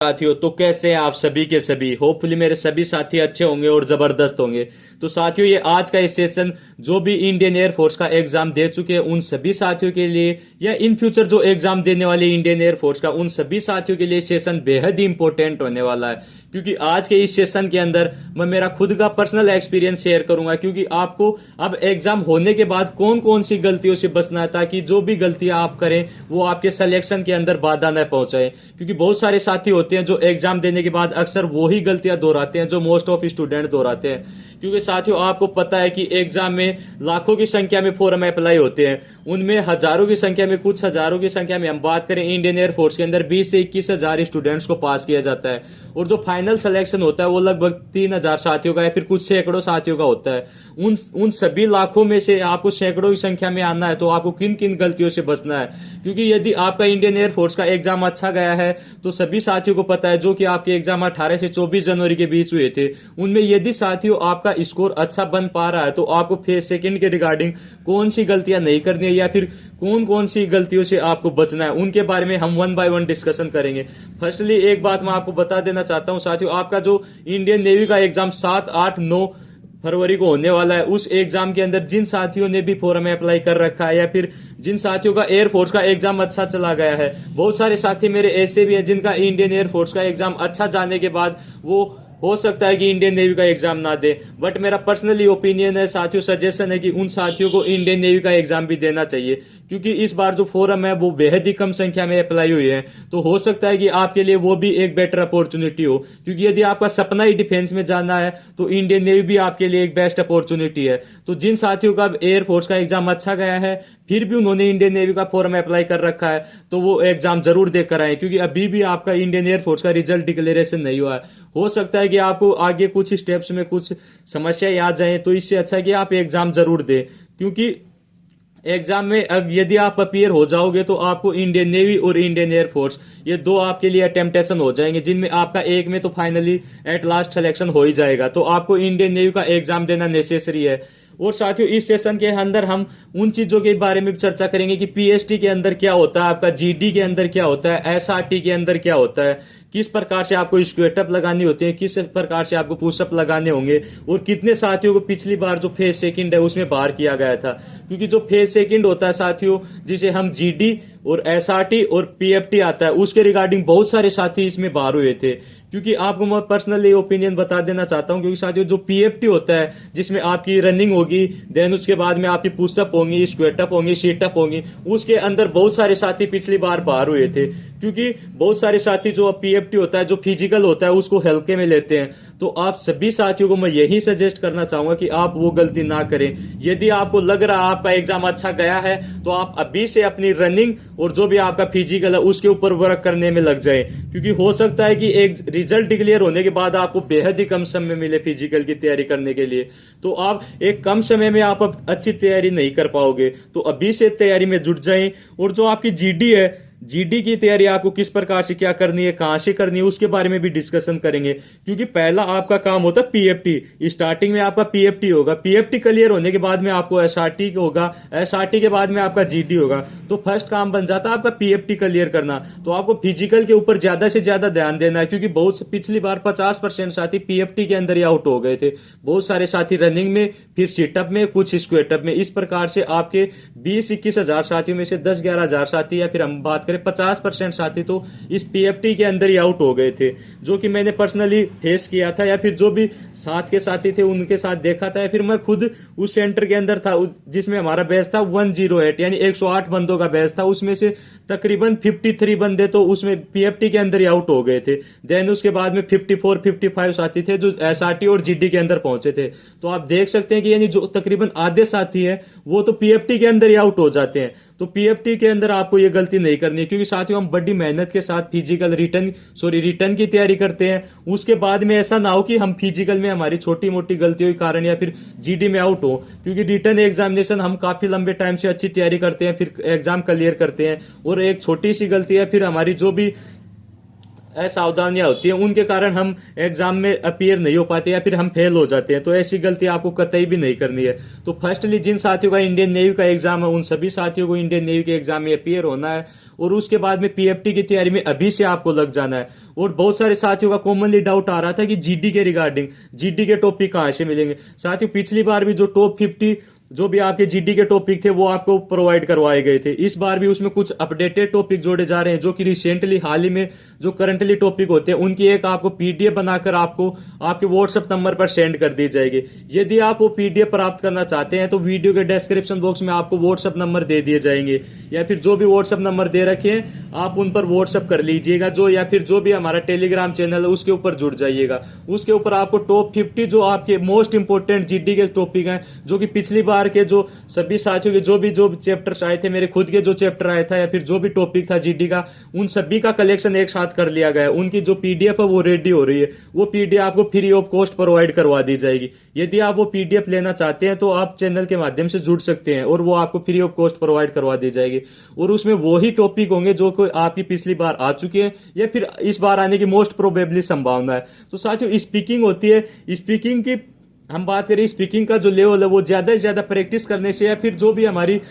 साथियों, तो कैसे हैं आप सभी के सभी। होपफुली मेरे सभी साथी अच्छे होंगे और जबरदस्त होंगे। तो साथियों, ये आज का इस सेशन जो भी इंडियन एयरफोर्स का एग्जाम दे चुके हैं उन सभी साथियों के लिए, या इन फ्यूचर जो एग्जाम देने वाले इंडियन एयरफोर्स का, उन सभी साथियों के लिए सेशन बेहद ही इंपॉर्टेंट होने वाला है। क्योंकि आज के इस सेशन के अंदर मैं मेरा खुद का पर्सनल एक्सपीरियंस शेयर करूंगा। क्योंकि आपको अब एग्जाम होने के बाद कौन कौन सी गलतियों से बचना है, ताकि जो भी गलतियां आप करें वो आपके सिलेक्शन के अंदर बाधा न पहुंचाए। क्योंकि बहुत सारे साथी होते हैं जो एग्जाम देने के बाद अक्सर वो ही गलतियां दोहराते हैं जो मोस्ट ऑफ स्टूडेंट दोहराते हैं। क्योंकि साथियों, आपको पता है कि एग्जाम में लाखों की संख्या में फॉर्म अप्लाई होते हैं, उनमें हजारों की संख्या में, कुछ हजारों की संख्या में हम बात करें इंडियन एयरफोर्स के अंदर 20 से 21 हजार स्टूडेंट्स को पास किया जाता है। और जो फाइनल सिलेक्शन होता है वो लगभग 3,000 साथियों का या फिर कुछ सैकड़ों साथियों का होता है। उन सभी लाखों में से आपको सैकड़ों की संख्या में आना है, तो आपको किन किन गलतियों से बचना है। क्योंकि यदि आपका इंडियन एयरफोर्स का एग्जाम अच्छा गया है तो सभी साथियों को पता है, जो कि आपके एग्जाम 18 से 24 जनवरी के बीच हुए थे, उनमें यदि साथियों आपका स्कोर अच्छा बन पा रहा है तो आपको फेज सेकंड के रिगार्डिंग कौन सी गलतियां नहीं करनी है या फिर कौन कौन सी गलतियों से आपको बचना है, उनके बारे में हम वन बाय वन डिस्कशन करेंगे। फर्स्टली एक बात मैं आपको बता देना चाहता हूं साथियों, आपका जो इंडियन नेवी का एग्जाम 7, 8, 9 फरवरी को होने वाला है, उस एग्जाम के अंदर जिन साथियों ने भी फॉर्म में अप्लाई कर रखा है या फिर जिन साथियों का एयरफोर्स का एग्जाम अच्छा चला गया है, बहुत सारे साथी मेरे ऐसे भी हैं जिनका इंडियन एयरफोर्स का एग्जाम अच्छा जाने के बाद वो हो सकता है कि इंडियन नेवी का एग्जाम ना दे। बट मेरा पर्सनली ओपिनियन है साथियों, सजेशन है कि उन साथियों को इंडियन नेवी का एग्जाम भी देना चाहिए। क्योंकि इस बार जो फॉर्म है वो बेहद ही कम संख्या में अप्लाई हुई है, तो हो सकता है कि आपके लिए वो भी एक बेटर अपॉर्चुनिटी हो। क्योंकि यदि आपका सपना ही डिफेंस में जाना है तो इंडियन नेवी भी आपके लिए एक बेस्ट अपॉर्चुनिटी है। तो जिन साथियों का एयरफोर्स का एग्जाम अच्छा गया है फिर भी उन्होंने इंडियन नेवी का फॉर्म अप्लाई कर रखा है, तो वो एग्जाम जरूर देकर आए। क्योंकि अभी भी आपका इंडियन एयरफोर्स का रिजल्ट डिक्लेरेशन नहीं हुआ है। हो सकता है कि आपको आगे कुछ स्टेप्स में कुछ समस्याएं आ जाए, तो इससे अच्छा कि आप एग्जाम जरूर दें। क्योंकि एग्जाम में अब यदि आप अपियर हो जाओगे तो आपको इंडियन नेवी और इंडियन एयरफोर्स, ये दो आपके लिए टेम्पटेशन हो जाएंगे, जिनमें आपका एक में तो फाइनली एट लास्ट सिलेक्शन हो ही जाएगा। तो आपको इंडियन नेवी का एग्जाम देना नेसेसरी है। और साथियों, इस सेशन के अंदर हम उन चीजों के बारे में भी चर्चा करेंगे कि पीएसटी के अंदर क्या होता है, आपका जीडी के अंदर क्या होता है, एसआरटी के अंदर क्या होता है, किस प्रकार से आपको स्क्वेटअप लगानी होती है, किस प्रकार से आपको पुशअप लगाने होंगे, और कितने साथियों को पिछली बार जो फेज सेकंड है उसमें बाहर किया गया था। क्योंकि जो फेज सेकंड होता है साथियों, जिसे हम जीडी और एसआरटी और पीएफटी आता है, उसके रिगार्डिंग बहुत सारे साथी इसमें बाहर हुए थे। क्योंकि आपको मैं पर्सनली ओपिनियन बता देना चाहता हूं, क्योंकि साथियों जो पीएफटी होता है जिसमें आपकी रनिंग होगी, देन उसके बाद में आपकी पुशअप होंगी, स्क्वेटअप होंगी, शीटअप होंगी, उसके अंदर बहुत सारे साथी पिछली बार बाहर हुए थे। क्योंकि बहुत सारे साथी जो पीएफटी होता है, जो फिजिकल होता है, उसको हल्के में लेते हैं। तो आप सभी साथियों को मैं यही सजेस्ट करना चाहूंगा कि आप वो गलती ना करें। यदि आपको लग रहा है आपका एग्जाम अच्छा गया है तो आप अभी से अपनी रनिंग और जो भी आपका फिजिकल है उसके ऊपर वर्क करने में लग जाए। क्योंकि हो सकता है कि एक रिजल्ट डिक्लेयर होने के बाद आपको बेहद ही कम समय मिले फिजिकल की तैयारी करने के लिए, तो आप एक कम समय में आप अच्छी तैयारी नहीं कर पाओगे। तो अभी से तैयारी में जुट जाएं। और जो आपकी जीडी है, जीडी की तैयारी आपको किस प्रकार से क्या करनी है, कहां से करनी है, उसके बारे में भी डिस्कशन करेंगे। क्योंकि पहला आपका काम होता है पीएफटी, स्टार्टिंग में आपका पीएफटी होगा, पीएफटी क्लियर होने के बाद में आपको एसआरटी होगा, एसआरटी के बाद में आपका जीडी होगा। तो फर्स्ट काम बन जाता है आपका पीएफटी क्लियर करना। तो आपको फिजिकल के ऊपर ज्यादा से ज्यादा ध्यान देना है। क्योंकि बहुत पिछली बार 50% साथी पीएफटी के अंदर ही आउट हो गए थे, बहुत सारे साथी रनिंग में, फिर सिटअप में, कुछ स्क्वेटअप में। इस प्रकार से आपके 20-21 हजार साथियों में से 10-11 हजार साथी, या फिर हम बात करें 50% साथी, तो इस पीएफटी के अंदर ही आउट हो गए थे। जो कि मैंने पर्सनली फेस किया था, या फिर जो भी साथ के साथी थे उनके साथ देखा था, या फिर मैं खुद उस सेंटर के अंदर था जिसमें हमारा बैच था 108, यानी 108 बंदों का बैच था। उसमें से तकरीबन 53 बंदे तो उसमें पीएफटी के अंदर ही आउट हो गए थे। देन उसके बाद में 54-55 साथी थे जो एसआरटी और जीडी के अंदर पहुंचे थे। तो आप देख सकते हैं कि यानी जो तकरीबन आधे साथी है वो तो पीएफटी के अंदर ही आउट हो जाते हैं। तो पीएफटी के अंदर आपको ये गलती नहीं करनी है। क्योंकि साथियों हम बड़ी मेहनत के साथ फिजिकल रिटर्न की तैयारी करते हैं। उसके बाद में ऐसा ना हो कि हम फिजिकल में हमारी छोटी मोटी गलतियों के कारण या फिर जीडी में आउट हो। क्योंकि रिटर्न एग्जामिनेशन हम काफी लंबे टाइम से अच्छी तैयारी करते हैं, फिर एग्जाम क्लियर करते हैं, और एक छोटी सी गलती है फिर हमारी जो भी असावधानियां होती हैं, उनके कारण हम एग्जाम में अपीयर नहीं हो पाते या फिर हम फेल हो जाते हैं। तो ऐसी गलती आपको कतई भी नहीं करनी है। तो फर्स्टली जिन साथियों का इंडियन नेवी का एग्जाम है, उन सभी साथियों को इंडियन नेवी के एग्जाम में अपीयर होना है और उसके बाद में पीएफटी की तैयारी में अभी से आपको लग जाना है। और बहुत सारे साथियों का कॉमनली डाउट आ रहा था कि जीडी के रिगार्डिंग, जीडी के टॉपिक कहां से मिलेंगे। साथियों पिछली बार भी जो टॉप 50 जो भी आपके जीडी के टॉपिक थे वो आपको प्रोवाइड करवाए गए थे। इस बार भी उसमें कुछ अपडेटेड टॉपिक जोड़े जा रहे हैं, जो कि रिसेंटली हाल ही में जो करंटली टॉपिक होते हैं उनकी एक आपको पीडीएफ बनाकर आपको आपके व्हाट्सएप नंबर पर सेंड कर दी जाएगी। यदि आप वो पीडीएफ प्राप्त करना चाहते हैं तो वीडियो के डिस्क्रिप्शन बॉक्स में आपको व्हाट्सएप नंबर दे दिए जाएंगे, या फिर जो भी व्हाट्सएप नंबर दे रखे हैं आप उन पर व्हाट्सएप कर लीजिएगा, जो या फिर जो भी हमारा टेलीग्राम चैनल है उसके ऊपर जुड़ जाइएगा। उसके ऊपर आपको टॉप 50 जो आपके मोस्ट इंपोर्टेंट जीडी के टॉपिक हैं, जो कि पिछली बार के जो सभी साथियों के जो चैप्टर्स आए थे, मेरे खुद के जो चैप्टर आया था या फिर जो भी टॉपिक था जीडी का, उन सभी का कलेक्शन एक साथ कर लिया गया है। उनकी जो पीडीएफ है वो रेडी हो रही है, वो पीडीएफ आपको फ्री ऑफ कॉस्ट प्रोवाइड करवा दी जाएगी। यदि आप वो पीडीएफ लेना चाहते हैं तो आप चैनल के माध्यम से जुड़ सकते हैं और वो आपको फ्री ऑफ कॉस्ट प्रोवाइड करवा दी जाएगी। और उसमें वो ही टॉपिक होंगे जो कोई आपकी पिछली बार आ चुके हैं या फिर इस बार आने की मोस्ट प्रोबेबली संभावना है। तो साथियों स्पीकिंग होती है, स्पीकिंग की हम बात करें, स्पीकिंग का जो लेवल है वो ज्यादा से ज्यादा प्रैक्टिस करने से या फिर जो भी हमारी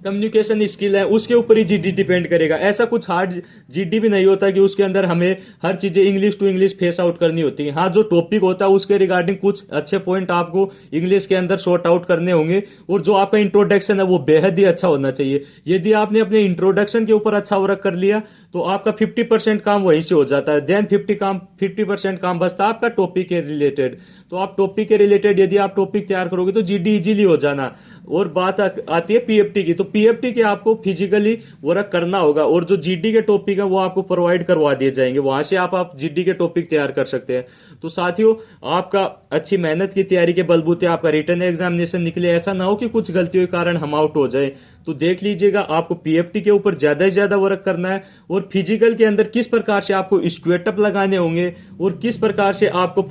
कम्युनिकेशन स्किल है उसके ऊपर ही जीडी डिपेंड करेगा। ऐसा कुछ हार्ड जीडी भी नहीं होता कि उसके अंदर हमें हर चीजें English to English face out करनी होती है। हाँ, जो टॉपिक होता है उसके रिगार्डिंग कुछ अच्छे पॉइंट आपको इंग्लिश के अंदर सॉर्ट आउट करने होंगे, और जो आपका इंट्रोडक्शन है वो बेहद ही अच्छा होना चाहिए। यदि आपने अपने इंट्रोडक्शन के ऊपर अच्छा वर्क कर लिया तो आपका 50% काम वहीं से हो जाता है। देन 50% काम बचता है आपका टॉपिक के रिलेटेड। तो आप टॉपिक के रिलेटेड यदि आप टॉपिक तैयार करोगे तो जीडी इजीली हो जाना। और बात आती है पीएफटी की, तो पीएफटी के आपको फिजिकली वर्क करना होगा, और जो जीडी के टॉपिक है वो आपको प्रोवाइड करवा दिए जाएंगे, वहां से आप जीडी के टॉपिक तैयार कर सकते हैं। तो साथियों आपका अच्छी मेहनत की तैयारी के बलबूते आपका रिटर्न एग्जामिनेशन निकले, ऐसा ना हो कि कुछ गलतियों के कारण हम आउट हो जाए। तो देख लीजिएगा, आपको पीएफटी के ऊपर ज्यादा से ज्यादा वर्क करना है, और फिजिकल के अंदर किस प्रकार से आपको स्क्वेटअप लगाने होंगे और किस प्रकार से आपको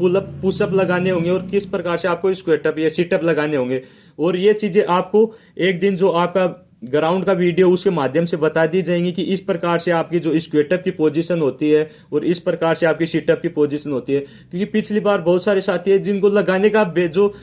पुशअप लगाने होंगे और किस प्रकार से आपको स्क्वेटअप या सिटअप लगाने होंगे। और ये चीजें आपको एक दिन जो आपका ग्राउंड का वीडियो उसके माध्यम से बता दी जाएंगी कि इस प्रकार से आपकी जो स्क्वेटअप की पोजीशन होती है और इस प्रकार से आपकी सिटअप की पोजीशन होती है। क्योंकि पिछली बार बहुत सारे साथी है जिनको लगाने का जो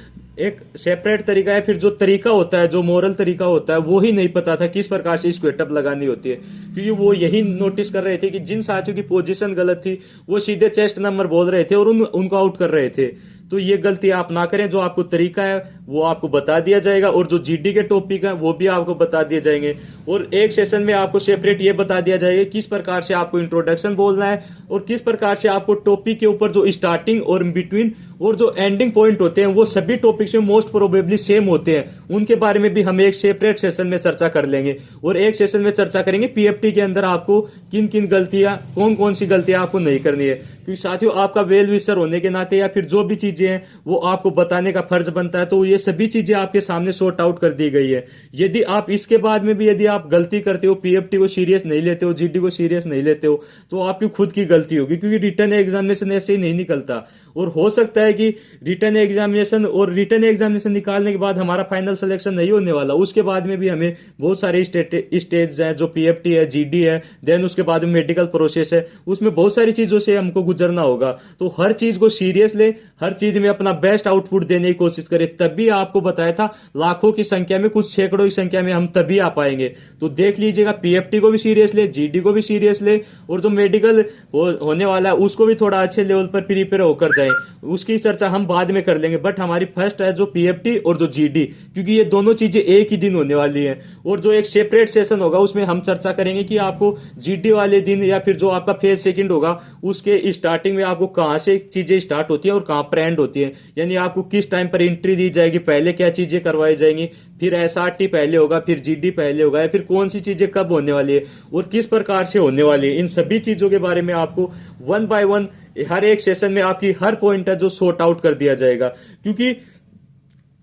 एक सेपरेट तरीका है, फिर जो तरीका होता है, जो मोरल तरीका होता है, वो ही नहीं पता था किस प्रकार से स्क्वेटअप लगानी होती है। क्योंकि वो यही नोटिस कर रहे थे कि जिन साथियों की पोजीशन गलत थी वो सीधे चेस्ट नंबर बोल रहे थे और उनको आउट कर रहे थे। तो ये गलती आप ना करें, जो आपको तरीका है वो आपको बता दिया जाएगा, और जो जीडी के टॉपिक है वो भी आपको बता दिए जाएंगे। और एक सेशन में आपको सेपरेट ये बता दिया जाएगा किस प्रकार से आपको इंट्रोडक्शन बोलना है और किस प्रकार से आपको टॉपिक के ऊपर जो स्टार्टिंग और बिटवीन और जो एंडिंग पॉइंट होते हैं वो सभी टॉपिक्स में मोस्ट प्रोबेबली सेम होते हैं। उनके बारे में भी हम एक सेपरेट सेशन में चर्चा कर लेंगे, और एक सेशन में चर्चा करेंगे पीएफटी के अंदर आपको किन किन गलतियां, कौन कौन सी गलतियां आपको नहीं करनी है। क्योंकि साथियों आपका वेल विशर होने के नाते या फिर जो भी चीजें हैं वो आपको बताने का फर्ज बनता है। तो ये सभी चीजें आपके सामने सॉर्ट आउट कर दी गई है। यदि आप इसके बाद में भी यदि आप गलती करते हो, पीएफटी को सीरियस नहीं लेते हो, जीडी को सीरियस नहीं लेते हो, तो आपकी खुद की गलती होगी। क्योंकि रिटर्न एग्जामिनेशन ऐसे ही नहीं निकलता, और हो सकता है कि रिटर्न एग्जामिनेशन निकालने के बाद हमारा फाइनल सिलेक्शन नहीं होने वाला, उसके बाद में भी हमें बहुत सारे स्टेज हैं, जो पीएफटी है, जीडी है, देन उसके बाद में मेडिकल प्रोसेस है, उसमें बहुत सारी चीजों से हमको गुजरना होगा। तो हर चीज को सीरियस ले, हर चीज में अपना बेस्ट आउटपुट देने की कोशिश करें, तभी आपको बताया था लाखों की संख्या में, कुछ सैकड़ों की संख्या में हम तभी आ पाएंगे। तो देख लीजिएगा, पीएफटी को भी सीरियस ले, जीडी को भी सीरियस ले, और जो मेडिकल होने वाला है उसको भी थोड़ा अच्छे लेवल पर प्रिपेयर होकर जाए। उसकी चर्चा हम बाद में कर लेंगे, बट हमारी फर्स्ट है जो पीएफटी और जो जीडी, क्योंकि ये दोनों चीजें एक ही दिन होने वाली हैं। और जो एक सेपरेट सेशन होगा उसमें हम चर्चा करेंगे कि आपको जीडी वाले दिन या फिर जो आपका फेज सेकंड होगा उसके स्टार्टिंग में आपको कहां से चीजें स्टार्ट होती है और कहां पर एंड होती है, यानी आपको किस टाइम पर एंट्री दी जाएगी, पहले क्या चीजें करवाई जाएंगी, फिर एसआरटी पहले होगा, फिर जीडी पहले होगा, या फिर कौन सी चीजें कब होने वाली है और किस प्रकार से होने वाली है। इन सभी चीजों के बारे में आपको वन बाय वन हर एक सेशन में आपकी हर पॉइंट है जो सॉर्ट आउट कर दिया जाएगा। क्योंकि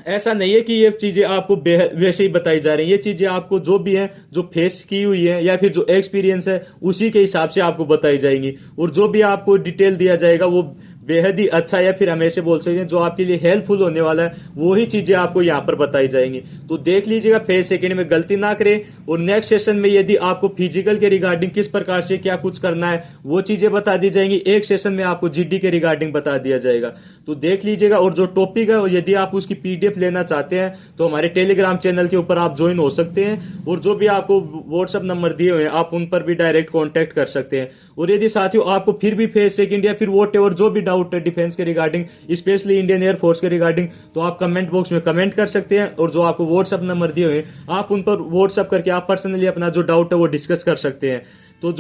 ऐसा नहीं है कि ये चीजें आपको वैसे ही बताई जा रही है, ये चीजें आपको जो भी है, जो फेस की हुई है या फिर जो एक्सपीरियंस है उसी के हिसाब से आपको बताई जाएंगी, और जो भी आपको डिटेल दिया जाएगा वो बेहद ही अच्छा, या फिर हम ऐसे बोल सकते हैं जो आपके लिए हेल्पफुल होने वाला है, वो ही चीजें आपको यहाँ पर बताई जाएंगी। तो देख लीजिएगा, फेज सेकंड में गलती ना करें। और नेक्स्ट सेशन में यदि आपको फिजिकल के रिगार्डिंग किस प्रकार से क्या कुछ करना है वो चीजें बता दी जाएंगी। एक सेशन में आपको जीडी के रिगार्डिंग बता दिया जाएगा। तो देख लीजिएगा। और जो टॉपिक है, यदि आप उसकी पीडीएफ लेना चाहते हैं तो हमारे टेलीग्राम चैनल के ऊपर आप ज्वाइन हो सकते हैं। और जो भी आपको व्हाट्सएप नंबर दिए हुए हैं आप उन पर भी डायरेक्ट कांटेक्ट कर सकते हैं। और यदि साथियों आपको फिर भी फेज सेकंड या फिर वॉट एवर जो भी डाउट है डिफेंस के रिगार्डिंग, स्पेशली इंडियन एयरफोर्स के रिगार्डिंग, तो आप कमेंट बॉक्स में कमेंट कर सकते हैं। और जो आपको व्हाट्सएप नंबर दिए हुए हैं आप उन पर व्हाट्सएप करके आप पर्सनली अपना जो डाउट है वो डिस्कस कर सकते हैं। तो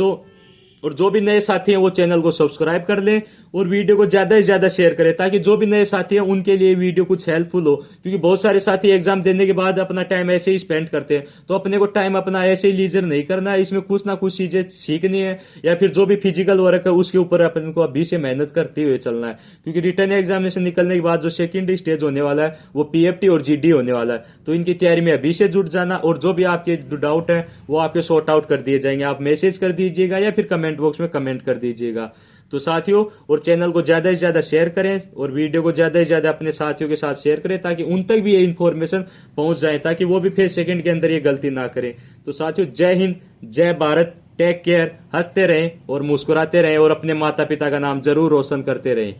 जो भी नए साथी हैं वो चैनल को सब्सक्राइब कर लें और वीडियो को ज्यादा से ज्यादा शेयर करें, ताकि जो भी नए साथी हैं उनके लिए वीडियो कुछ हेल्पफुल हो। क्योंकि बहुत सारे साथी एग्जाम देने के बाद अपना टाइम ऐसे ही स्पेंड करते हैं, तो अपने को टाइम अपना ऐसे ही लीजर नहीं करना है, इसमें कुछ ना कुछ चीजें सीखनी है, या फिर जो भी फिजिकल वर्क है उसके ऊपर अपन को अभी से मेहनत करते हुए चलना है। क्योंकि रिटर्न एग्जामिनेशन निकलने के बाद जो सेकेंड स्टेज होने वाला है वो पीएफटी और जीडी होने वाला है। तो इनकी तैयारी में अभी से जुट जाना, और जो भी आपके डाउट है वो आपके सॉर्ट आउट कर दिए जाएंगे। आप मैसेज कर दीजिएगा या फिर कमेंट बॉक्स में कमेंट कर दीजिएगा। तो साथियों, और चैनल को ज्यादा से ज्यादा शेयर करें और वीडियो को ज्यादा से ज्यादा अपने साथियों के साथ शेयर करें, ताकि उन तक भी ये इन्फॉर्मेशन पहुंच जाए, ताकि वो भी फेज सेकंड के अंदर ये गलती ना करें। तो साथियों, जय हिंद, जय भारत, टेक केयर, हंसते रहें और मुस्कुराते रहें और अपने माता पिता का नाम जरूर रोशन करते रहें।